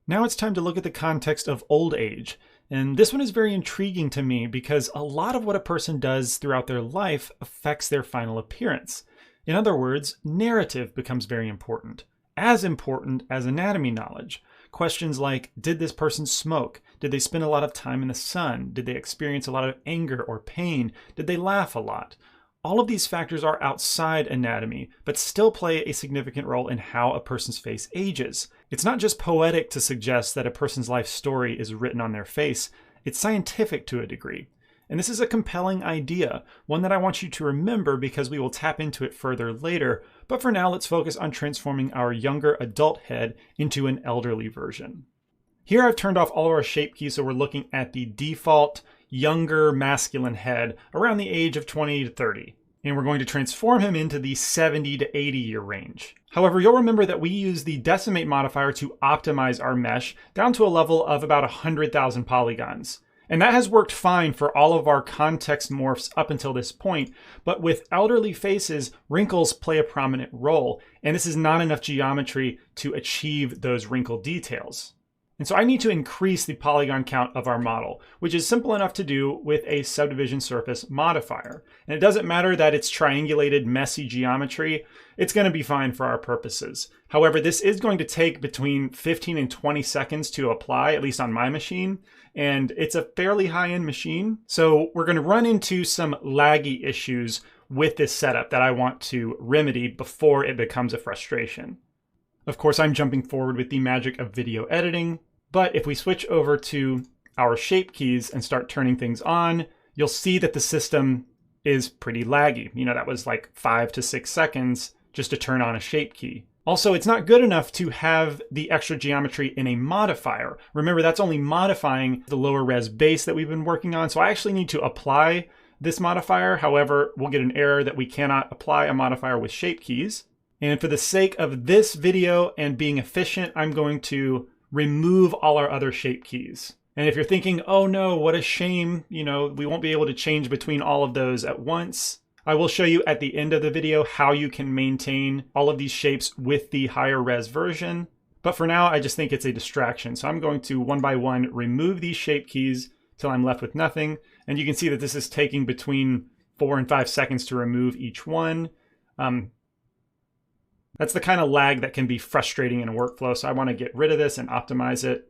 Now it's time to look at the context of old age. And this one is very intriguing to me because a lot of what a person does throughout their life affects their final appearance. In other words, narrative becomes very important as anatomy knowledge. Questions like, did this person smoke? Did they spend a lot of time in the sun? Did they experience a lot of anger or pain? Did they laugh a lot? All of these factors are outside anatomy, but still play a significant role in how a person's face ages. It's not just poetic to suggest that a person's life story is written on their face, it's scientific to a degree. And this is a compelling idea, one that I want you to remember because we will tap into it further later. But for now, let's focus on transforming our younger adult head into an elderly version. Here I've turned off all of our shape keys, so we're looking at the default younger masculine head around the age of 20 to 30. And we're going to transform him into the 70 to 80 year range. However, you'll remember that we use the decimate modifier to optimize our mesh down to a level of about 100,000 polygons. And that has worked fine for all of our context morphs up until this point, but with elderly faces, wrinkles play a prominent role, and this is not enough geometry to achieve those wrinkle details. And so I need to increase the polygon count of our model, which is simple enough to do with a subdivision surface modifier. And it doesn't matter that it's triangulated, messy geometry, it's going to be fine for our purposes. However, this is going to take between 15 and 20 seconds to apply, at least on my machine, and it's a fairly high-end machine. So we're going to run into some laggy issues with this setup that I want to remedy before it becomes a frustration. Of course, I'm jumping forward with the magic of video editing, but if we switch over to our shape keys and start turning things on, you'll see that the system is pretty laggy. You know, that was like 5 to 6 seconds just to turn on a shape key. Also, it's not good enough to have the extra geometry in a modifier. Remember, that's only modifying the lower res base that we've been working on, so I actually need to apply this modifier. However, we'll get an error that we cannot apply a modifier with shape keys. And for the sake of this video and being efficient, I'm going to remove all our other shape keys. And if you're thinking, oh no, what a shame, you know, we won't be able to change between all of those at once, I will show you at the end of the video how you can maintain all of these shapes with the higher res version. But for now, I just think it's a distraction. So I'm going to one by one remove these shape keys till I'm left with nothing. And you can see that this is taking between 4 and 5 seconds to remove each one. That's the kind of lag that can be frustrating in a workflow. So I want to get rid of this and optimize it.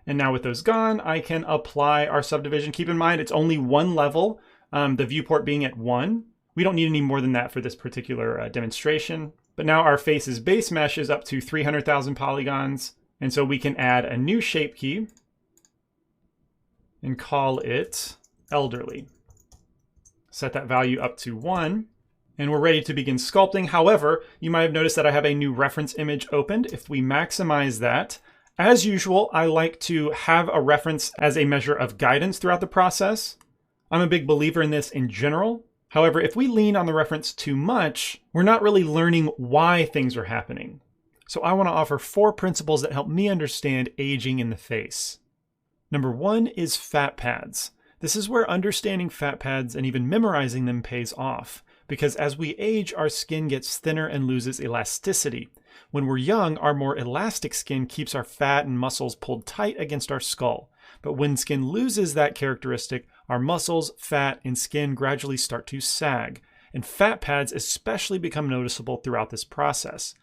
And now with those gone, I can apply our subdivision. Keep in mind, it's only one level, the viewport being at 1. We don't need any more than that for this particular demonstration. But now our face's base mesh is up to 300,000 polygons. And so we can add a new shape key and call it elderly. Set that value up to 1. And we're ready to begin sculpting. However, you might have noticed that I have a new reference image opened. If we maximize that, as usual, I like to have a reference as a measure of guidance throughout the process. I'm a big believer in this in general. However, if we lean on the reference too much, we're not really learning why things are happening. So I want to offer 4 principles that help me understand aging in the face. Number 1 is fat pads. This is where understanding fat pads and even memorizing them pays off. Because as we age, our skin gets thinner and loses elasticity. When we're young, our more elastic skin keeps our fat and muscles pulled tight against our skull. But when skin loses that characteristic, our muscles, fat, and skin gradually start to sag. And fat pads especially become noticeable throughout this process.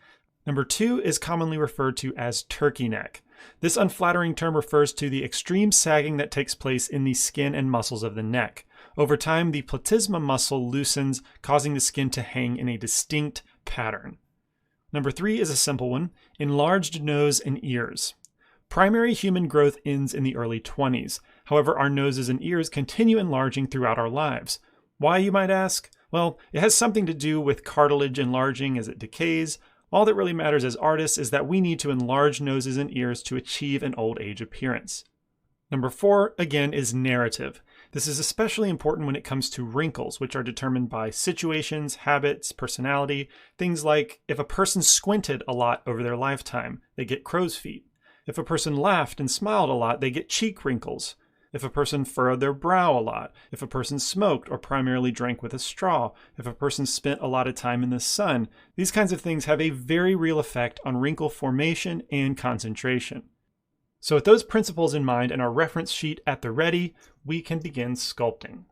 Number 2 is commonly referred to as turkey neck. This unflattering term refers to the extreme sagging that takes place in the skin and muscles of the neck. Over time, the platysma muscle loosens, causing the skin to hang in a distinct pattern. Number 3 is a simple one, enlarged nose and ears. Primary human growth ends in the early 20s. However, our noses and ears continue enlarging throughout our lives. Why, you might ask? Well, it has something to do with cartilage enlarging as it decays. All that really matters as artists is that we need to enlarge noses and ears to achieve an old age appearance. Number 4, again, is narrative. This is especially important when it comes to wrinkles, which are determined by situations, habits, personality. Things like if a person squinted a lot over their lifetime, they get crow's feet. If a person laughed and smiled a lot, they get cheek wrinkles. If a person furrowed their brow a lot, if a person smoked or primarily drank with a straw, if a person spent a lot of time in the sun, these kinds of things have a very real effect on wrinkle formation and concentration. So with those principles in mind and our reference sheet at the ready, we can begin sculpting.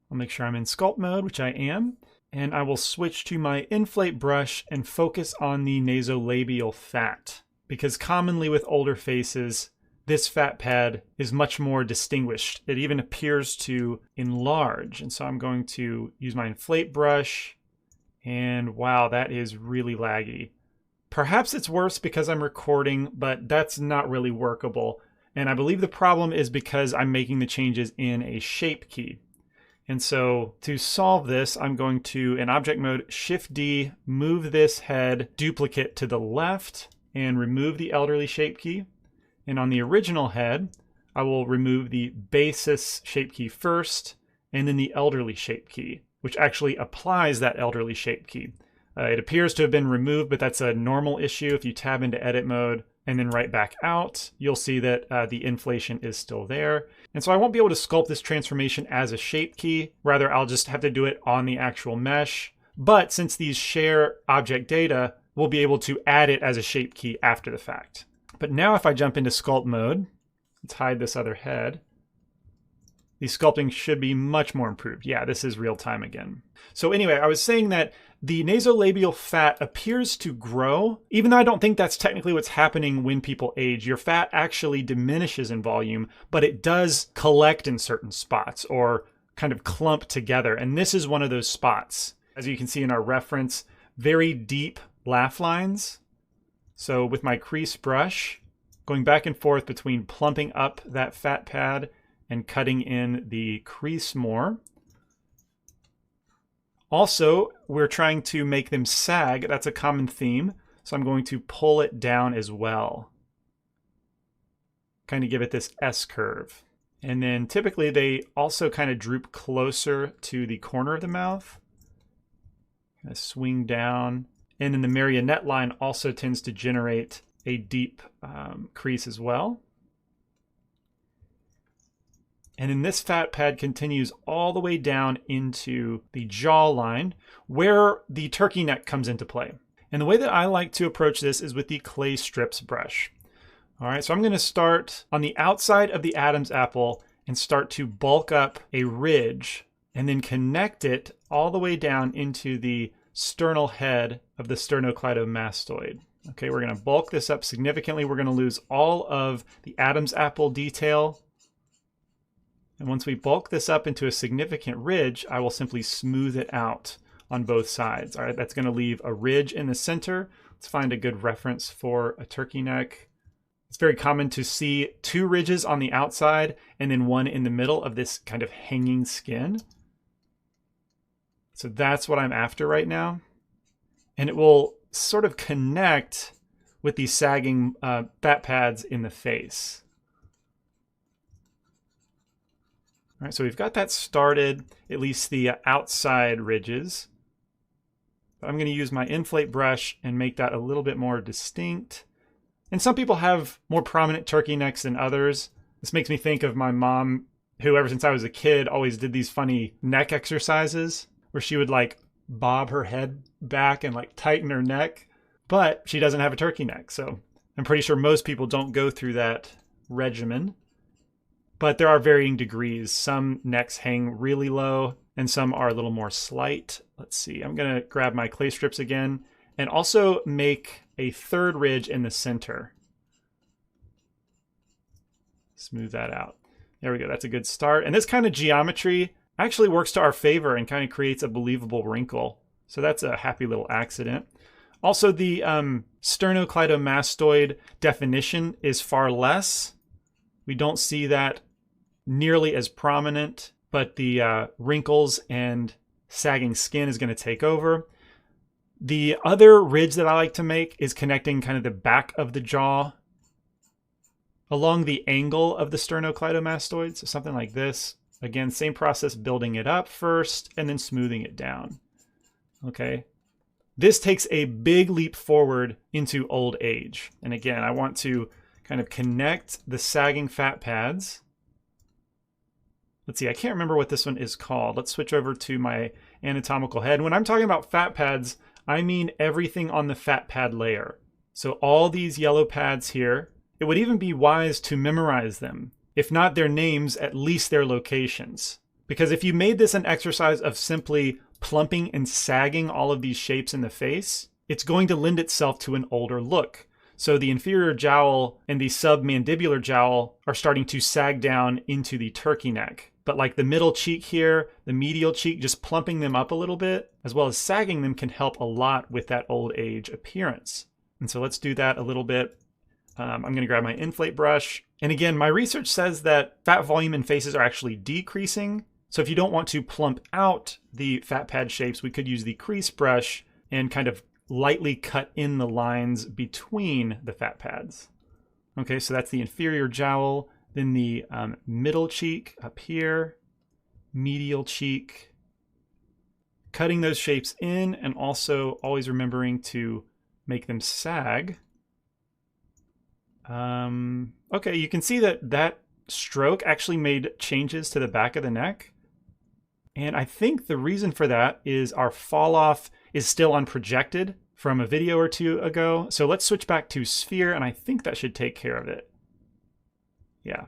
I'll make sure I'm in sculpt mode, which I am, and I will switch to my inflate brush and focus on the nasolabial fat, because commonly with older faces, this fat pad is much more distinguished. It even appears to enlarge. And so I'm going to use my inflate brush, and wow, that is really laggy. Perhaps it's worse because I'm recording, but that's not really workable. And I believe the problem is because I'm making the changes in a shape key. And so to solve this, I'm going to, in object mode, Shift D, move this head duplicate to the left and remove the elderly shape key. And on the original head, I will remove the basis shape key first, and then the elderly shape key, which actually applies that elderly shape key. It appears to have been removed, but that's a normal issue. If you tab into edit mode and then right back out, you'll see that the inflation is still there. And so I won't be able to sculpt this transformation as a shape key. Rather, I'll just have to do it on the actual mesh. But since these share object data, we'll be able to add it as a shape key after the fact. But now if I jump into sculpt mode, let's hide this other head. The sculpting should be much more improved. Yeah, this is real time again. So anyway, I was saying that the nasolabial fat appears to grow, even though I don't think that's technically what's happening when people age. Your fat actually diminishes in volume, but it does collect in certain spots or kind of clump together. And this is one of those spots. As you can see in our reference, very deep laugh lines. So with my crease brush, going back and forth between plumping up that fat pad and cutting in the crease more. Also, we're trying to make them sag. That's a common theme. So I'm going to pull it down as well. Kind of give it this S curve. And then typically they also kind of droop closer to the corner of the mouth. Kind of swing down. And then the marionette line also tends to generate a deep crease as well. And then this fat pad continues all the way down into the jawline where the turkey neck comes into play. And the way that I like to approach this is with the clay strips brush. All right, so I'm going to start on the outside of the Adam's apple and start to bulk up a ridge and then connect it all the way down into the sternal head of the sternocleidomastoid. Okay, we're going to bulk this up significantly. We're going to lose all of the Adam's apple detail. And once we bulk this up into a significant ridge, I will simply smooth it out on both sides. All right, that's going to leave a ridge in the center. Let's find a good reference for a turkey neck. It's very common to see two ridges on the outside and then one in the middle of this kind of hanging skin. So that's what I'm after right now. And it will sort of connect with these sagging fat pads in the face. All right, so we've got that started, at least the outside ridges. But I'm going to use my inflate brush and make that a little bit more distinct. And some people have more prominent turkey necks than others. This makes me think of my mom, who ever since I was a kid always did these funny neck exercises where she would like bob her head back and like tighten her neck. But she doesn't have a turkey neck, so I'm pretty sure most people don't go through that regimen. But there are varying degrees. Some necks hang really low and some are a little more slight. Let's see, I'm gonna grab my clay strips again and also make a third ridge in the center. Smooth that out. There we go, that's a good start. And this kind of geometry actually works to our favor and kind of creates a believable wrinkle. So that's a happy little accident. Also, the sternocleidomastoid definition is far less. We don't see that nearly as prominent, but the wrinkles and sagging skin is going to take over. The other ridge that I like to make is connecting kind of the back of the jaw along the angle of the sternocleidomastoid. So something like this. Again, same process, building it up first and then smoothing it down. Okay. This takes a big leap forward into old age. And again, I want to kind of connect the sagging fat pads. Let's see, I can't remember what this one is called. Let's switch over to my anatomical head. When I'm talking about fat pads, I mean everything on the fat pad layer. So all these yellow pads here It would even be wise to memorize them, if not their names, at least their locations. Because if you made this an exercise of simply plumping and sagging all of these shapes in the face, it's going to lend itself to an older look. So the inferior jowl and the submandibular jowl are starting to sag down into the turkey neck. But like the middle cheek here, the medial cheek, just plumping them up a little bit, as well as sagging them, can help a lot with that old age appearance. And so let's do that a little bit. I'm going to grab my inflate brush. And again, my research says that fat volume in faces are actually decreasing. So if you don't want to plump out the fat pad shapes, we could use the crease brush and kind of lightly cut in the lines between the fat pads. Okay, so that's the inferior jowl, then the middle cheek up here, medial cheek, cutting those shapes in and also always remembering to make them sag. Okay, you can see that that stroke actually made changes to the back of the neck. And I think the reason for that is our fall off is still unprojected from a video or two ago. So let's switch back to sphere, and I think that should take care of it. Yeah.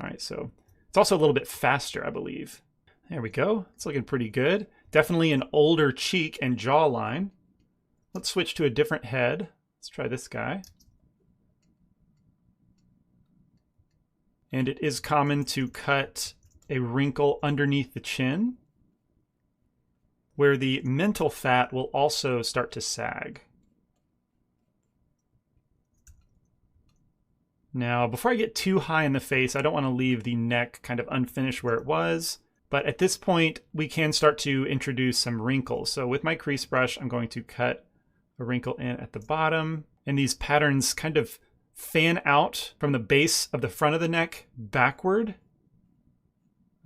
All right, so it's also a little bit faster, I believe. There we go. It's looking pretty good. Definitely an older cheek and jawline. Let's switch to a different head. Let's try this guy. And it is common to cut a wrinkle underneath the chin, where the mental fat will also start to sag. Now, before I get too high in the face, I don't want to leave the neck kind of unfinished where it was, but at this point, we can start to introduce some wrinkles. So with my crease brush, I'm going to cut a wrinkle in at the bottom, and these patterns kind of fan out from the base of the front of the neck backward.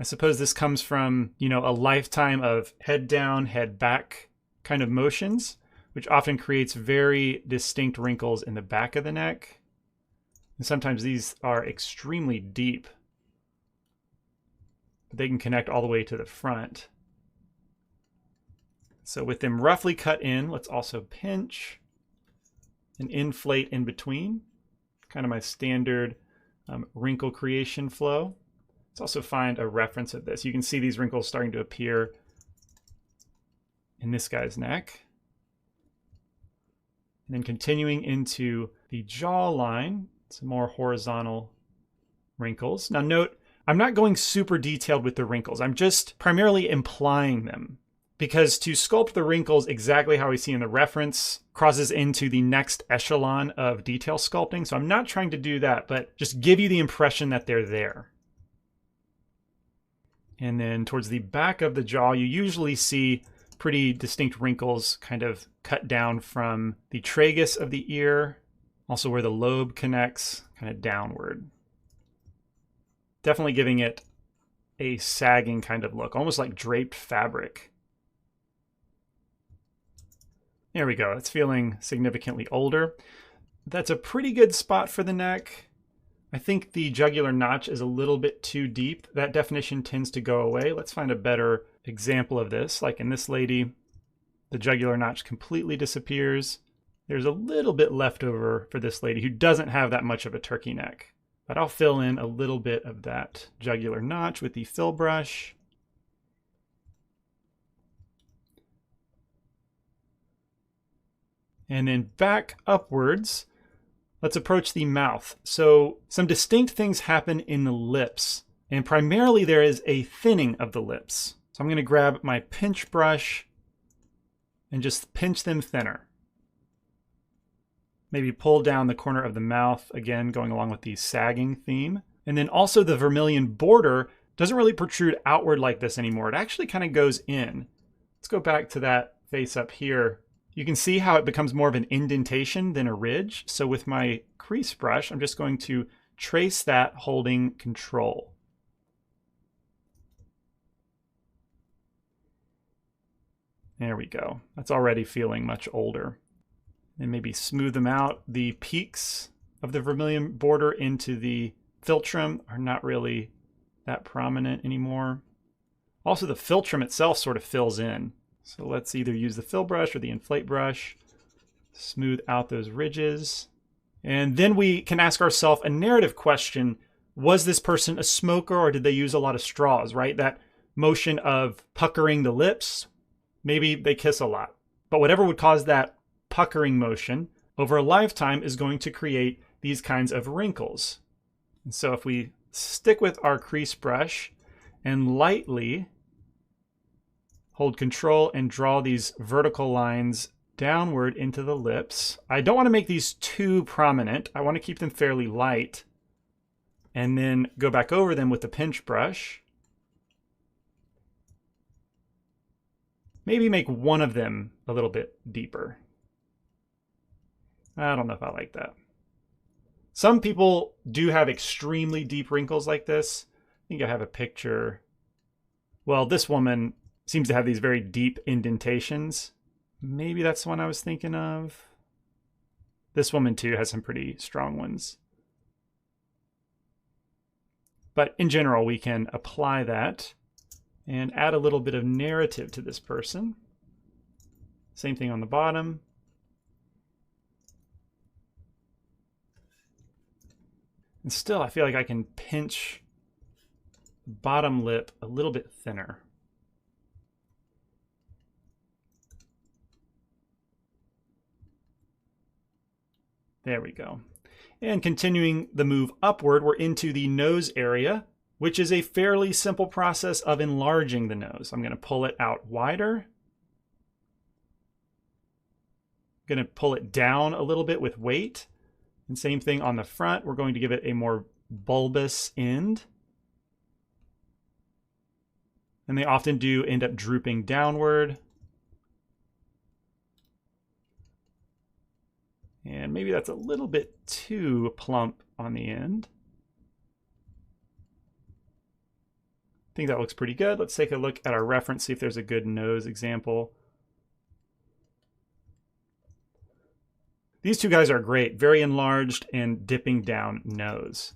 I suppose this comes from, a lifetime of head down, head back kind of motions, which often creates very distinct wrinkles in the back of the neck. And sometimes these are extremely deep, but they can connect all the way to the front. So with them roughly cut in, let's also pinch and inflate in between. Kind of my standard wrinkle creation flow. Let's also find a reference of this. You can see these wrinkles starting to appear in this guy's neck. And then continuing into the jawline, some more horizontal wrinkles. Now note, I'm not going super detailed with the wrinkles. I'm just primarily implying them, because to sculpt the wrinkles exactly how we see in the reference crosses into the next echelon of detail sculpting. So I'm not trying to do that, but just give you the impression that they're there. And then towards the back of the jaw, you usually see pretty distinct wrinkles kind of cut down from the tragus of the ear, also where the lobe connects, kind of downward. Definitely giving it a sagging kind of look, almost like draped fabric. There we go. It's feeling significantly older. That's a pretty good spot for the neck. I think the jugular notch is a little bit too deep. That definition tends to go away. Let's find a better example of this. Like in this lady, the jugular notch completely disappears. There's a little bit left over for this lady who doesn't have that much of a turkey neck. But I'll fill in a little bit of that jugular notch with the fill brush. And then back upwards, let's approach the mouth. So some distinct things happen in the lips, and primarily there is a thinning of the lips. So I'm going to grab my pinch brush and just pinch them thinner. Maybe pull down the corner of the mouth, again, going along with the sagging theme. And then also the vermilion border doesn't really protrude outward like this anymore. It actually kind of goes in. Let's go back to that face up here. You can see how it becomes more of an indentation than a ridge. So with my crease brush, I'm just going to trace that holding control. There we go. That's already feeling much older. And maybe smooth them out. The peaks of the vermilion border into the philtrum are not really that prominent anymore. Also, the philtrum itself sort of fills in. So let's either use the fill brush or the inflate brush, smooth out those ridges. And then we can ask ourselves a narrative question. Was this person a smoker or did they use a lot of straws, right? That motion of puckering the lips, maybe they kiss a lot. But whatever would cause that puckering motion over a lifetime is going to create these kinds of wrinkles. And so if we stick with our crease brush and lightly hold Control and draw these vertical lines downward into the lips. I don't want to make these too prominent. I want to keep them fairly light. And then go back over them with the pinch brush. Maybe make one of them a little bit deeper. I don't know if I like that. Some people do have extremely deep wrinkles like this. I think I have a picture. Well, this woman seems to have these very deep indentations. Maybe that's the one I was thinking of. This woman too has some pretty strong ones. But in general, we can apply that and add a little bit of narrative to this person. Same thing on the bottom. And still, I feel like I can pinch the bottom lip a little bit thinner. There we go. And continuing the move upward, we're into the nose area, which is a fairly simple process of enlarging the nose. I'm going to pull it out wider. I'm going to pull it down a little bit with weight. And same thing on the front. We're going to give it a more bulbous end. And they often do end up drooping downward. And maybe that's a little bit too plump on the end. I think that looks pretty good. Let's take a look at our reference, see if there's a good nose example. These two guys are great, very enlarged and dipping down nose.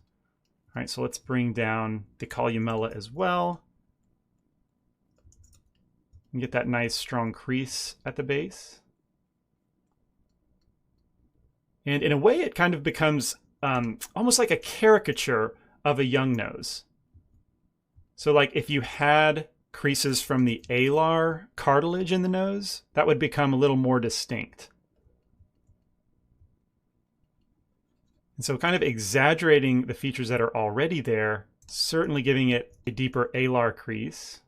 All right, so let's bring down the columella as well. And get that nice strong crease at the base. And in a way, it kind of becomes almost like a caricature of a young nose. So like if you had creases from the alar cartilage in the nose, that would become a little more distinct. And so kind of exaggerating the features that are already there, certainly giving it a deeper alar crease.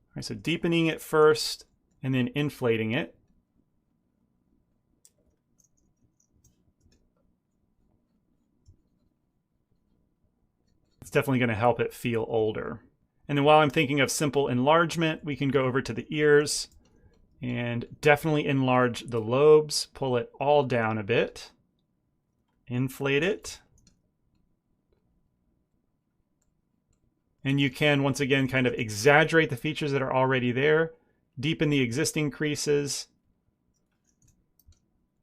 All right, so deepening it first and then inflating it. It's definitely going to help it feel older. And then while I'm thinking of simple enlargement, we can go over to the ears and definitely enlarge the lobes, pull it all down a bit, inflate it. And you can, once again, kind of exaggerate the features that are already there, deepen the existing creases,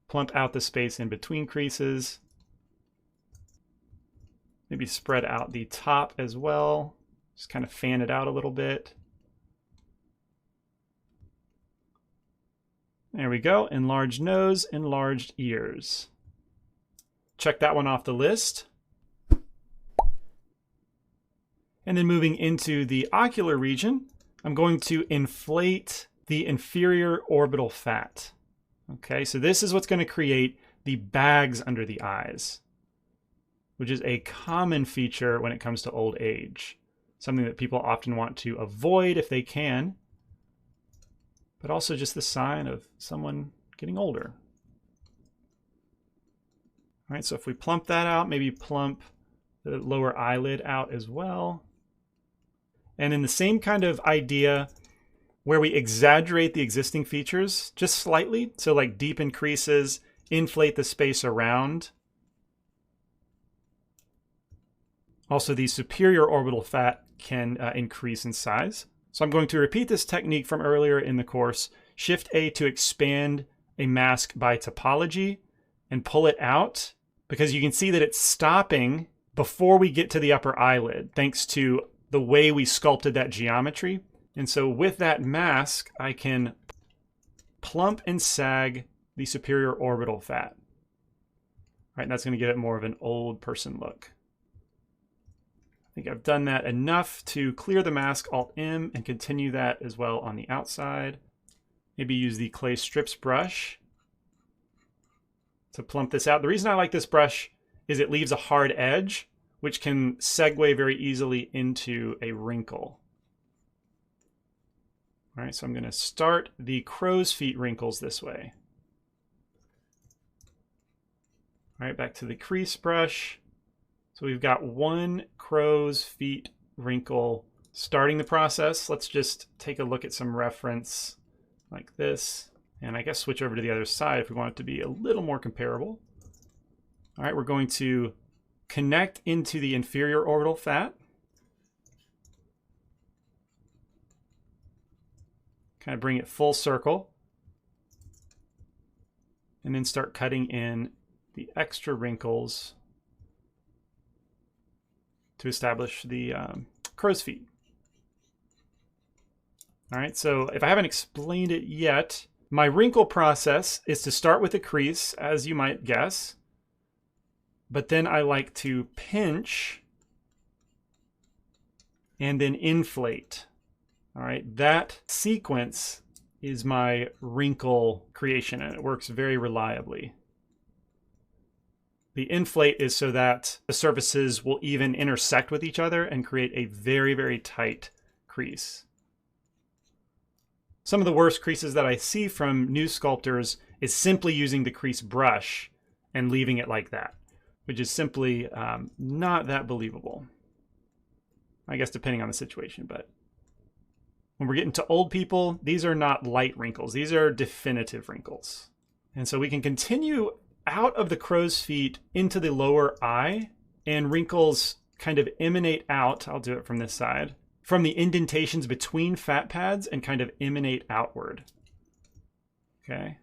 plump out the space in between creases. Maybe spread out the top as well. Just kind of fan it out a little bit. There we go. Enlarged nose, enlarged ears. Check that one off the list. And then moving into the ocular region, I'm going to inflate the inferior orbital fat. Okay, so this is what's going to create the bags under the eyes, which is a common feature when it comes to old age. Something that people often want to avoid if they can, but also just the sign of someone getting older. All right, so if we plump that out, maybe plump the lower eyelid out as well. And in the same kind of idea where we exaggerate the existing features just slightly, so like deepen creases, inflate the space around. Also, the superior orbital fat can increase in size. So I'm going to repeat this technique from earlier in the course. Shift A to expand a mask by topology and pull it out, because you can see that it's stopping before we get to the upper eyelid, thanks to the way we sculpted that geometry. And so with that mask, I can plump and sag the superior orbital fat. Right, and that's going to give it more of an old person look. I think I've done that enough to clear the mask, Alt-M, and continue that as well on the outside. Maybe use the clay strips brush to plump this out. The reason I like this brush is it leaves a hard edge, which can segue very easily into a wrinkle. All right, so I'm going to start the crow's feet wrinkles this way. All right, back to the crease brush. So we've got one crow's feet wrinkle starting the process. Let's just take a look at some reference like this. And I guess switch over to the other side if we want it to be a little more comparable. All right, we're going to connect into the inferior orbital fat. Kind of bring it full circle. And then start cutting in the extra wrinkles to establish the crow's feet. All right, so if I haven't explained it yet, my wrinkle process is to start with a crease, as you might guess, but then I like to pinch and then inflate. All right, that sequence is my wrinkle creation, and it works very reliably. The inflate is so that the surfaces will even intersect with each other and create a very, very tight crease. Some of the worst creases that I see from new sculptors is simply using the crease brush and leaving it like that, which is simply not that believable. I guess depending on the situation, but when we're getting to old people, these are not light wrinkles. These are definitive wrinkles. And so we can continue out of the crow's feet into the lower eye, and wrinkles kind of emanate out. I'll do it from this side, from the indentations between fat pads and kind of emanate outward. Okay.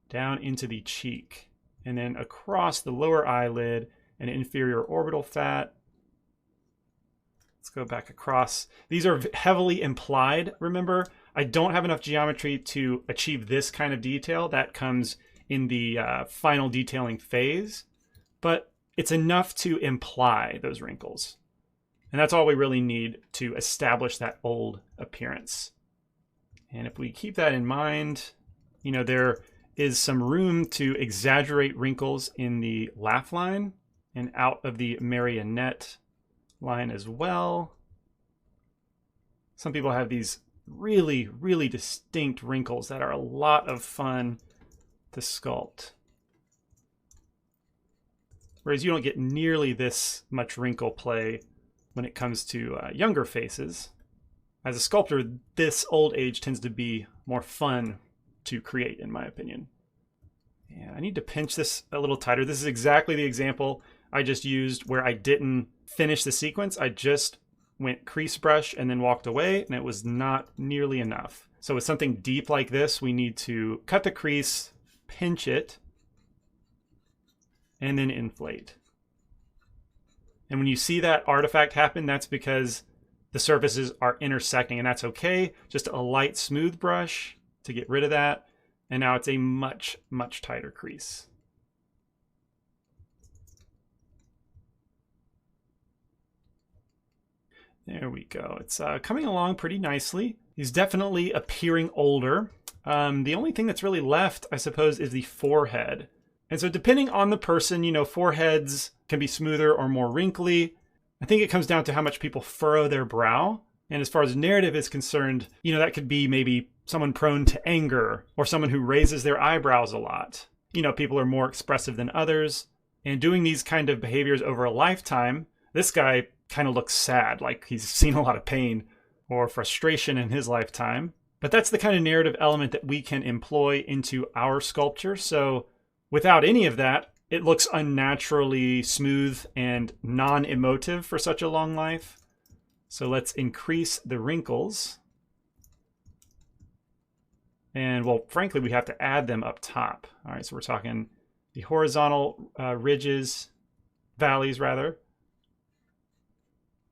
Down into the cheek, and then across the lower eyelid and inferior orbital fat. Let's go back across. These are heavily implied, remember. I don't have enough geometry to achieve this kind of detail. That comes in the final detailing phase, but it's enough to imply those wrinkles. And that's all we really need to establish that old appearance. And if we keep that in mind, you know, there is some room to exaggerate wrinkles in the laugh line and out of the marionette line as well. Some people have these really, really distinct wrinkles that are a lot of fun to sculpt. Whereas you don't get nearly this much wrinkle play when it comes to younger faces. As a sculptor, this old age tends to be more fun to create, in my opinion. Yeah, I need to pinch this a little tighter. This is exactly the example I just used where I didn't finish the sequence. I just went crease brush and then walked away, and it was not nearly enough. So with something deep like this, we need to cut the crease, pinch it, and then inflate. And when you see that artifact happen, that's because the surfaces are intersecting, and that's okay. Just a light smooth brush to get rid of that. And now it's a much, much tighter crease. There we go. It's coming along pretty nicely. He's definitely appearing older. The only thing that's really left, I suppose, is the forehead. And so depending on the person, you know, foreheads can be smoother or more wrinkly. I think it comes down to how much people furrow their brow. And as far as narrative is concerned, you know, that could be maybe someone prone to anger or someone who raises their eyebrows a lot. You know, people are more expressive than others. And doing these kind of behaviors over a lifetime, this guy kind of looks sad, like he's seen a lot of pain or frustration in his lifetime. But that's the kind of narrative element that we can employ into our sculpture. So without any of that, it looks unnaturally smooth and non-emotive for such a long life. So let's increase the wrinkles. And well, frankly, we have to add them up top. All right, so we're talking the horizontal ridges, valleys rather.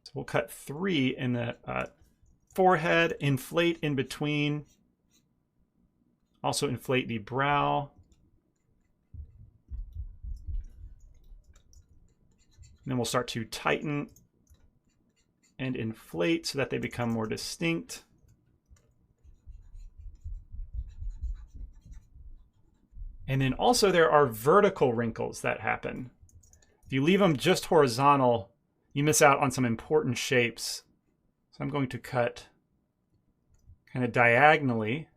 So we'll cut 3 in the forehead, inflate in between. Also inflate the brow then we'll start to tighten and inflate so that they become more distinct. And then also there are vertical wrinkles that happen. If you leave them just horizontal, you miss out on some important shapes. So I'm going to cut kind of diagonally.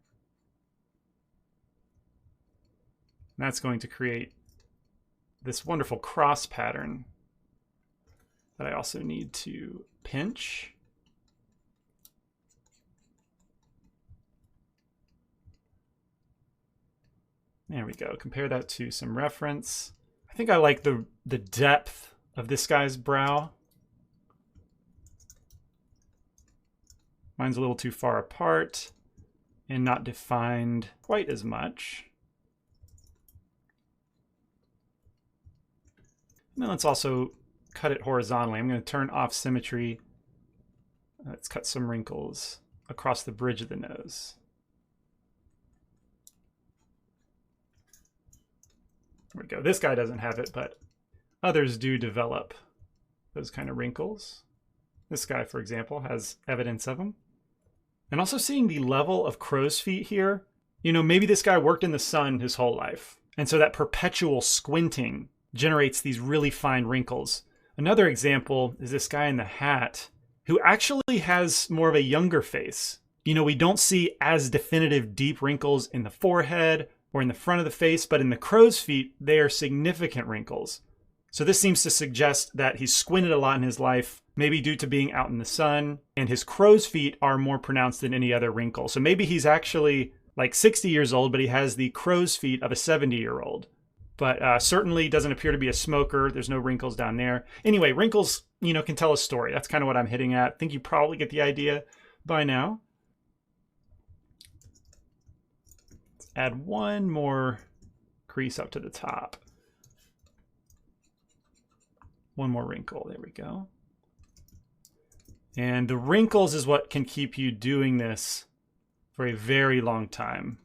And that's going to create this wonderful cross pattern that I also need to pinch. There we go. Compare that to some reference. I think I like the depth of this guy's brow. Mine's a little too far apart and not defined quite as much. And then let's also cut it horizontally. I'm going to turn off symmetry. Let's cut some wrinkles across the bridge of the nose. There we go. This guy doesn't have it, but others do develop those kind of wrinkles. This guy, for example, has evidence of them. And also seeing the level of crow's feet here. You know, maybe this guy worked in the sun his whole life. And so that perpetual squinting generates these really fine wrinkles. Another example is this guy in the hat who actually has more of a younger face. You know, we don't see as definitive deep wrinkles in the forehead or in the front of the face, but in the crow's feet, they are significant wrinkles. So this seems to suggest that he's squinted a lot in his life, maybe due to being out in the sun, and his crow's feet are more pronounced than any other wrinkle. So maybe he's actually like 60 years old, but he has the crow's feet of a 70-year-old. But certainly doesn't appear to be a smoker. There's no wrinkles down there. Anyway, wrinkles, you know, can tell a story. That's kind of what I'm hitting at. I think you probably get the idea by now. Let's add one more crease up to the top. One more wrinkle. There we go. And the wrinkles is what can keep you doing this for a very long time.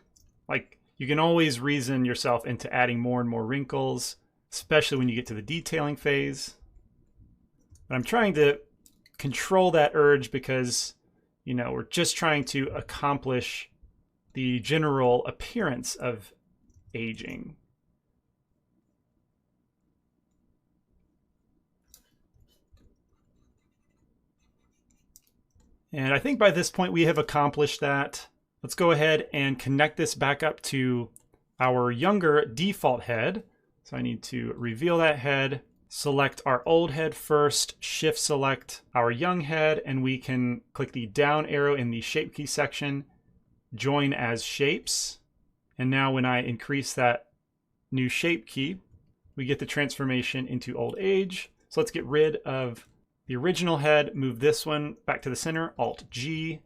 Like, you can always reason yourself into adding more and more wrinkles, especially when you get to the detailing phase. But I'm trying to control that urge because, you know, we're just trying to accomplish the general appearance of aging. And I think by this point we have accomplished that. Let's go ahead and connect this back up to our younger default head. So I need to reveal that head, select our old head first, shift select our young head, and we can click the down arrow in the shape key section, join as shapes. And now when I increase that new shape key, we get the transformation into old age. So let's get rid of the original head, move this one back to the center, Alt-G,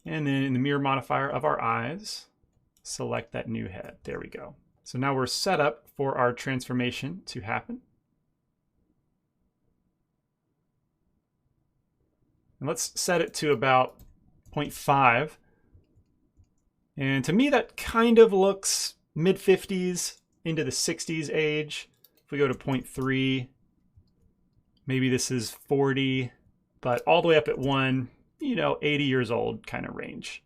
and then in the mirror modifier of our eyes, select that new head. There we go. So now we're set up for our transformation to happen. And let's set it to about 0.5. And to me, that kind of looks mid-50s into the 60s age. If we go to 0.3, maybe this is 40, but all the way up at 1, you know, 80 years old kind of range.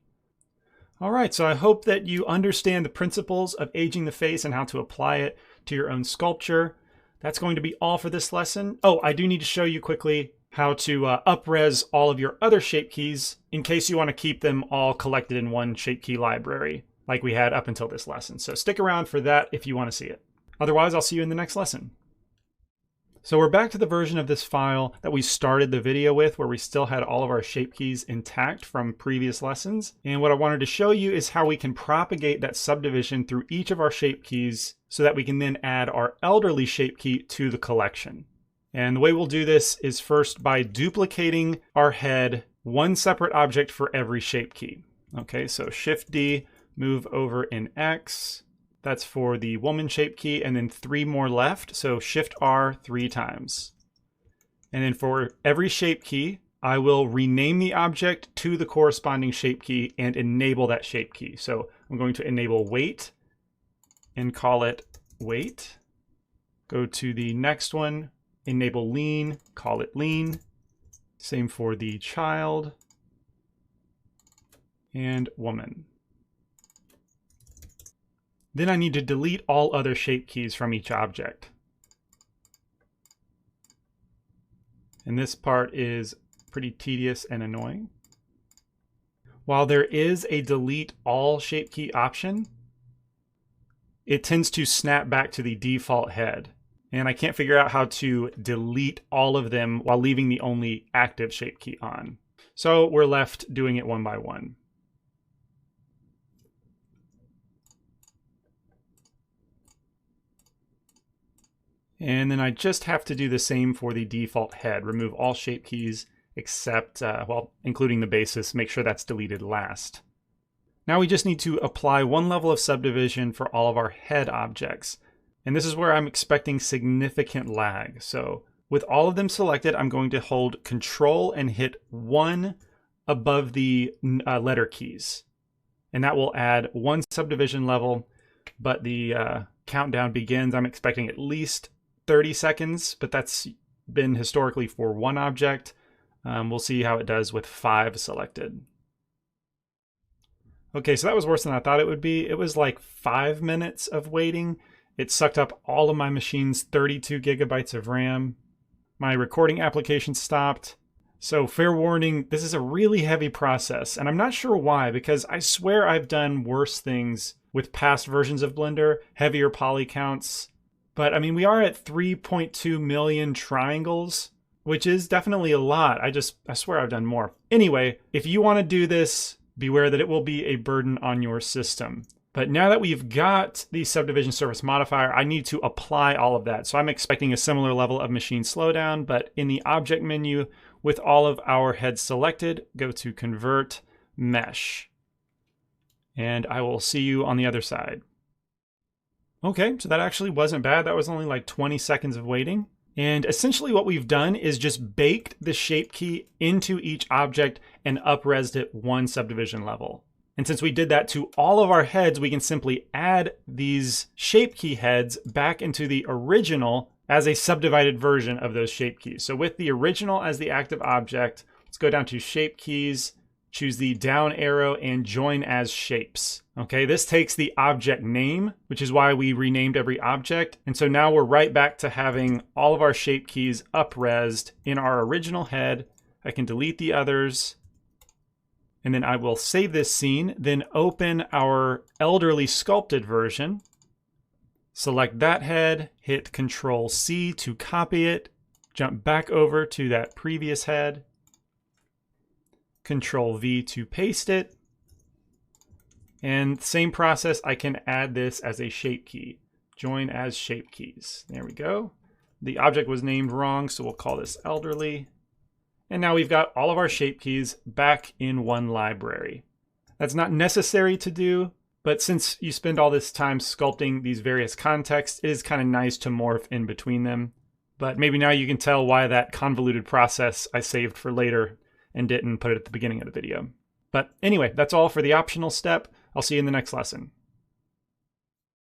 All right, so I hope that you understand the principles of aging the face and how to apply it to your own sculpture. That's going to be all for this lesson. Oh, I do need to show you quickly how to up-res all of your other shape keys in case you want to keep them all collected in one shape key library like we had up until this lesson. So stick around for that if you want to see it. Otherwise, I'll see you in the next lesson. So we're back to the version of this file that we started the video with, where we still had all of our shape keys intact from previous lessons. And what I wanted to show you is how we can propagate that subdivision through each of our shape keys so that we can then add our elderly shape key to the collection. And the way we'll do this is first by duplicating our head, one separate object for every shape key. Okay, so Shift D, move over in X. That's for the woman shape key, and then 3 more left. So Shift R 3 times. And then for every shape key, I will rename the object to the corresponding shape key and enable that shape key. So I'm going to enable weight and call it weight. Go to the next one, enable lean, call it lean. Same for the child and woman. Then I need to delete all other shape keys from each object. And this part is pretty tedious and annoying. While there is a delete all shape key option, it tends to snap back to the default head. And I can't figure out how to delete all of them while leaving the only active shape key on. So we're left doing it one by one. And then I just have to do the same for the default head. Remove all shape keys except, well, including the basis. Make sure that's deleted last. Now we just need to apply one level of subdivision for all of our head objects. And this is where I'm expecting significant lag. So with all of them selected, I'm going to hold Control and hit 1 above the letter keys. And that will add 1 subdivision level, but the countdown begins. I'm expecting at least 30 seconds, but that's been historically for one object. We'll see how it does with 5 selected. Okay, so that was worse than I thought it would be. It was like 5 minutes of waiting. It sucked up all of my machine's 32 gigabytes of RAM. My recording application stopped. So fair warning, this is a really heavy process, and I'm not sure why, because I swear I've done worse things with past versions of Blender, heavier poly counts. But I mean, we are at 3.2 million triangles, which is definitely a lot. I swear I've done more. Anyway, if you want to do this, beware that it will be a burden on your system. But now that we've got the subdivision surface modifier, I need to apply all of that. So I'm expecting a similar level of machine slowdown, but in the object menu, with all of our heads selected, go to Convert Mesh. And I will see you on the other side. Okay, so that actually wasn't bad. That was only like 20 seconds of waiting. And essentially what we've done is just baked the shape key into each object and up-resed it 1 subdivision level. And since we did that to all of our heads, we can simply add these shape key heads back into the original as a subdivided version of those shape keys. So with the original as the active object, let's go down to shape keys, choose the down arrow and join as shapes. Okay, this takes the object name, which is why we renamed every object. And so now we're right back to having all of our shape keys up-resed in our original head. I can delete the others. And then I will save this scene, then open our elderly sculpted version. Select that head, hit Control C to copy it, jump back over to that previous head, Control V to paste it. And same process, I can add this as a shape key. Join as shape keys. There we go. The object was named wrong, so we'll call this elderly. And now we've got all of our shape keys back in one library. That's not necessary to do, but since you spend all this time sculpting these various contexts, it is kind of nice to morph in between them. But maybe now you can tell why that convoluted process I saved for later and didn't put it at the beginning of the video. But anyway, that's all for the optional step. I'll see you in the next lesson.